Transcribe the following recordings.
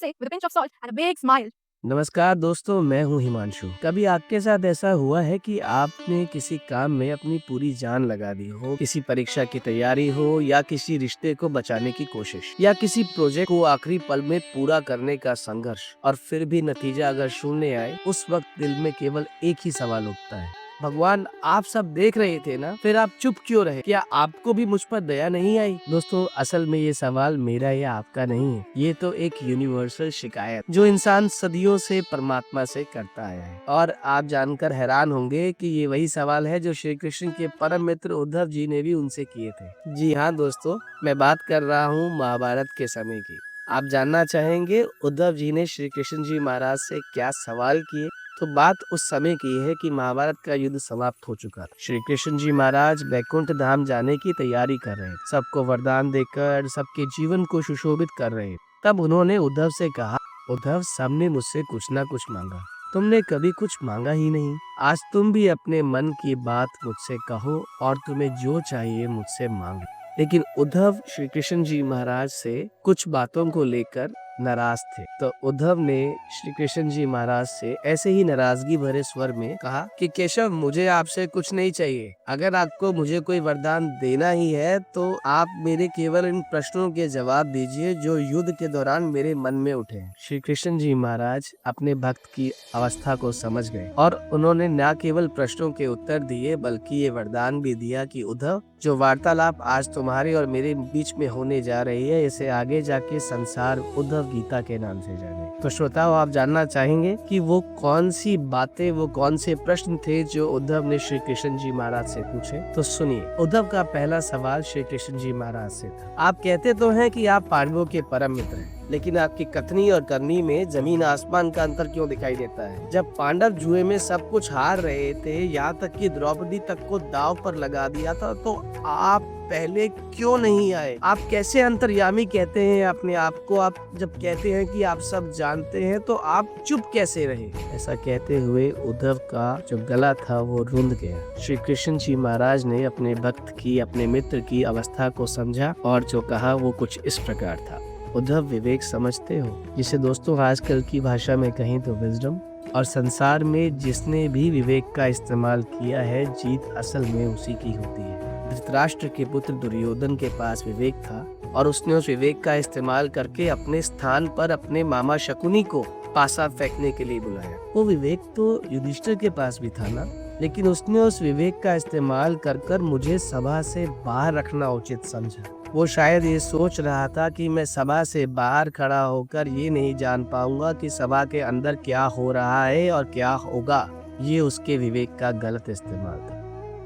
say with a pinch of salt and a big smile. नमस्कार दोस्तों, मैं हूं हिमांशु। कभी आपके साथ ऐसा हुआ है कि आपने किसी काम में अपनी पूरी जान लगा दी हो, किसी परीक्षा की तैयारी हो या किसी रिश्ते को बचाने की कोशिश या किसी प्रोजेक्ट को आखिरी पल में पूरा करने का संघर्ष, और फिर भी नतीजा अगर शून्य आए, उस वक्त दिल में केवल एक ही सवाल उठता है, भगवान आप सब देख रहे थे ना, फिर आप चुप क्यों रहे? क्या आपको भी मुझ पर दया नहीं आई? दोस्तों, असल में ये सवाल मेरा या आपका नहीं है, ये तो एक यूनिवर्सल शिकायत जो इंसान सदियों से परमात्मा से करता आया है। और आप जानकर हैरान होंगे कि ये वही सवाल है जो श्री कृष्ण के परम मित्र उद्धव जी ने भी उनसे किए थे। जी हाँ दोस्तों, मैं बात कर रहा हूँ महाभारत के समय की। आप जानना चाहेंगे उद्धव जी ने श्री कृष्ण जी महाराज से क्या सवाल किए? तो बात उस समय की है कि महाभारत का युद्ध समाप्त हो चुका था। श्री कृष्ण जी महाराज वैकुंठ धाम जाने की तैयारी कर रहे थे, सबको वरदान देकर सबके जीवन को सुशोभित कर रहे थे। तब उन्होंने उद्धव से कहा, उद्धव, सबने मुझसे कुछ ना कुछ मांगा, तुमने कभी कुछ मांगा ही नहीं। आज तुम भी अपने मन की बात मुझसे कहो और तुम्हें जो चाहिए मुझसे मांगो। लेकिन उद्धव श्री कृष्ण जी महाराज से कुछ बातों को लेकर नाराज थे। तो उद्धव ने श्री कृष्ण जी महाराज से ऐसे ही नाराजगी भरे स्वर में कहा कि केशव, मुझे आपसे कुछ नहीं चाहिए। अगर आपको मुझे कोई वरदान देना ही है तो आप मेरे केवल इन प्रश्नों के जवाब दीजिए जो युद्ध के दौरान मेरे मन में उठे। श्री कृष्ण जी महाराज अपने भक्त की अवस्था को समझ गए और उन्होंने न केवल प्रश्नों के उत्तर दिए बल्कि ये वरदान भी दिया कि उद्धव, जो वार्तालाप आज तुम्हारे और मेरे बीच में होने जा रही है, इसे आगे जाके संसार उद्धव गीता के नाम से जाने। तो श्रोताओं, आप जानना चाहेंगे कि वो कौन सी बातें, वो कौन से प्रश्न थे जो उद्धव ने श्री कृष्ण जी महाराज से पूछे? तो सुनिए। उद्धव का पहला सवाल श्री कृष्ण जी महाराज से था, आप कहते तो हैं कि आप पांडवों के परम मित्र हैं, लेकिन आपकी कथनी और करनी में जमीन आसमान का अंतर क्यों दिखाई देता है? जब पांडव जुए में सब कुछ हार रहे थे, यहाँ तक कि द्रौपदी तक को दांव पर लगा दिया था, तो आप पहले क्यों नहीं आए? आप कैसे अंतर्यामी कहते हैं अपने आप को? आप जब कहते हैं कि आप सब जानते हैं तो आप चुप कैसे रहे? ऐसा कहते हुए उद्धव का जो गला था वो रुंध गया। श्री कृष्ण जी महाराज ने अपने भक्त की, अपने मित्र की अवस्था को समझा और जो कहा वो कुछ इस प्रकार था, उद्धव, विवेक समझते हो, जिसे दोस्तों आजकल की भाषा में कहें तो विजडम, और संसार में जिसने भी विवेक का इस्तेमाल किया है, जीत असल में उसी की होती है। धृतराष्ट्र के पुत्र दुर्योधन के पास विवेक था और उसने उस विवेक का इस्तेमाल करके अपने स्थान पर अपने मामा शकुनी को पासा फेंकने के लिए बुलाया। वो विवेक तो युधिष्ठिर के पास भी था ना, लेकिन उसने उस विवेक का इस्तेमाल कर मुझे सभा से बाहर रखना उचित समझा। वो शायद ये सोच रहा था कि मैं सभा से बाहर खड़ा होकर ये नहीं जान पाऊंगा कि सभा के अंदर क्या हो रहा है और क्या होगा। ये उसके विवेक का गलत इस्तेमाल था।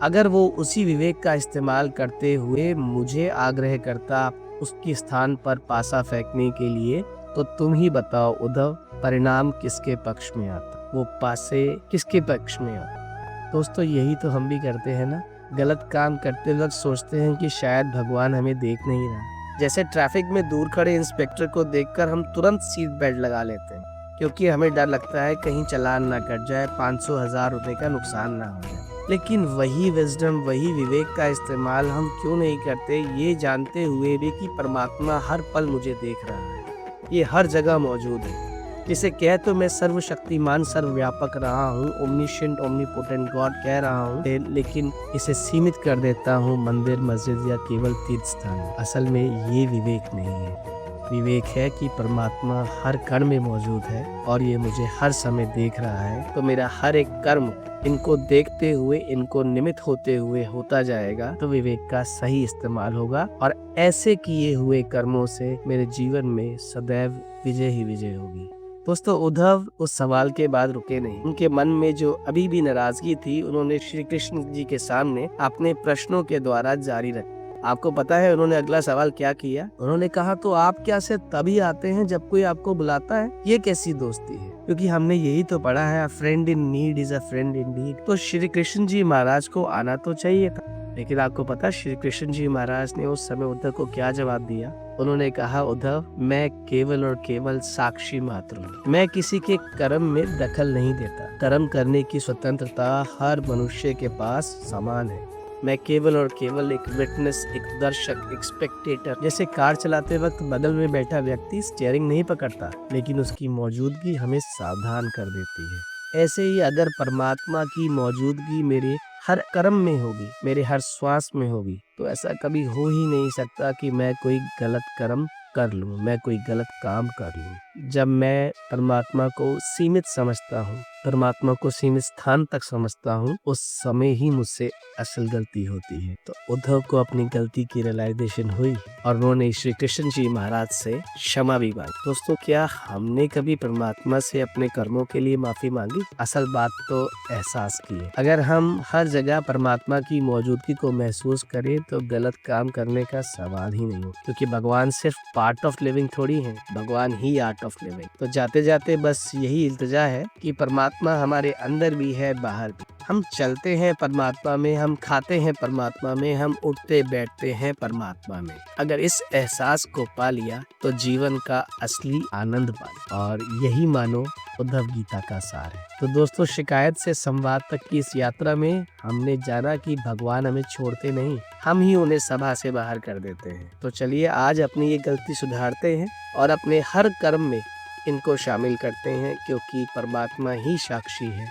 अगर वो उसी विवेक का इस्तेमाल करते हुए मुझे आग्रह करता उसके स्थान पर पासा फेंकने के लिए, तो तुम ही बताओ उद्धव, परिणाम किसके पक्ष में आता? वो पासे किसके पक्ष में आता? दोस्तों, यही तो हम भी करते हैं ना। गलत काम करते वक्त सोचते हैं कि शायद भगवान हमें देख नहीं रहा। जैसे ट्रैफिक में दूर खड़े इंस्पेक्टर को देखकर हम तुरंत सीट बेल्ट लगा लेते हैं, क्योंकि हमें डर लगता है कहीं चालान ना कट जाए, 500,000 रुपए का नुकसान ना हो जाए। लेकिन वही विजडम, वही विवेक का इस्तेमाल हम क्यों नहीं करते, ये जानते हुए भी कि परमात्मा हर पल मुझे देख रहा है, ये हर जगह मौजूद है। जिसे कह तो मैं सर्वशक्तिमान, सर्वव्यापक रहा हूँ, ओमनिशेंट, ओमनीपोटेंट गॉड कह रहा हूँ, लेकिन इसे सीमित कर देता हूँ मंदिर, मस्जिद या केवल तीर्थ स्थान। असल में ये विवेक नहीं है। विवेक है कि परमात्मा हर कण में मौजूद है और ये मुझे हर समय देख रहा है, तो मेरा हर एक कर्म इनको देखते हुए, इनको निमित्त होते हुए होता जाएगा, तो विवेक का सही इस्तेमाल होगा और ऐसे किए हुए कर्मों से मेरे जीवन में सदैव विजय ही विजय होगी। दोस्तों, उद्धव उस सवाल के बाद रुके नहीं। उनके मन में जो अभी भी नाराजगी थी, उन्होंने श्री कृष्ण जी के सामने अपने प्रश्नों के द्वारा जारी रखी। आपको पता है उन्होंने अगला सवाल क्या किया? उन्होंने कहा, तो आप क्या से तभी आते हैं जब कोई आपको बुलाता है? ये कैसी दोस्ती है? क्योंकि हमने यही तो पढ़ा है, friend in need is a friend Indeed. तो श्री कृष्ण जी महाराज को आना तो चाहिए था, लेकिन आपको पता श्री कृष्ण जी महाराज ने उस समय उद्धव को क्या जवाब दिया? उन्होंने कहा, उद्धव, मैं केवल और केवल साक्षी मात्र हूँ। मैं किसी के कर्म में दखल नहीं देता। कर्म करने की स्वतंत्रता हर मनुष्य के पास समान है। मैं केवल और केवल एक विटनेस, एक दर्शक, एक स्पेक्टेटर। जैसे कार चलाते वक्त बगल में बैठा व्यक्ति स्टीयरिंग नहीं पकड़ता, लेकिन उसकी मौजूदगी हमें सावधान कर देती है। ऐसे ही अगर परमात्मा की मौजूदगी मेरे हर कर्म में होगी, मेरे हर श्वास में होगी, तो ऐसा कभी हो ही नहीं सकता कि मैं कोई गलत कर्म कर लूं, मैं कोई गलत काम कर लूं। जब मैं परमात्मा को सीमित समझता हूँ, परमात्मा को सीमित स्थान तक समझता हूँ, उस समय ही मुझसे असल गलती होती है। तो उद्धव को अपनी गलती की रियलाइजेशन हुई और उन्होंने श्री कृष्ण जी महाराज से क्षमा भी मांगी। दोस्तों, क्या हमने कभी परमात्मा से अपने कर्मों के लिए माफी मांगी? असल बात तो एहसास की है। अगर हम हर जगह परमात्मा की मौजूदगी को महसूस करें तो गलत काम करने का सवाल ही नहीं हो, क्योंकि भगवान सिर्फ पार्ट ऑफ लिविंग थोड़ी है, भगवान ही आर्ट ऑफ लिविंग। तो जाते जाते बस यही इल्तिजा है कि परमात्मा हमारे अंदर भी है, बाहर भी। हम चलते हैं परमात्मा में, हम खाते हैं परमात्मा में, हम उठते बैठते हैं परमात्मा में। अगर इस एहसास को पा लिया तो जीवन का असली आनंद पा, और यही मानो उद्धव गीता का सार है। तो दोस्तों, शिकायत से संवाद तक की इस यात्रा में हमने जाना कि भगवान हमें छोड़ते नहीं, हम ही उन्हें सभा से बाहर कर देते हैं। तो चलिए आज अपनी ये गलती सुधारते हैं और अपने हर कर्म में इनको शामिल करते हैं, क्योंकि परमात्मा ही साक्षी है,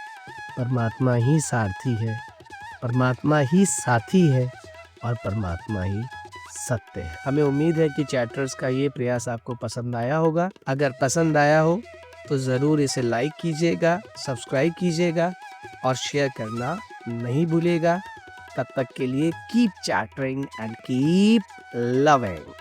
परमात्मा ही सारथी है, परमात्मा ही साथी है और परमात्मा ही सत्य है। हमें उम्मीद है कि चैटर्स का ये प्रयास आपको पसंद आया होगा। अगर पसंद आया हो तो ज़रूर इसे लाइक कीजिएगा, सब्सक्राइब कीजिएगा और शेयर करना नहीं भूलिएगा। तब तक के लिए keep chattering and keep loving.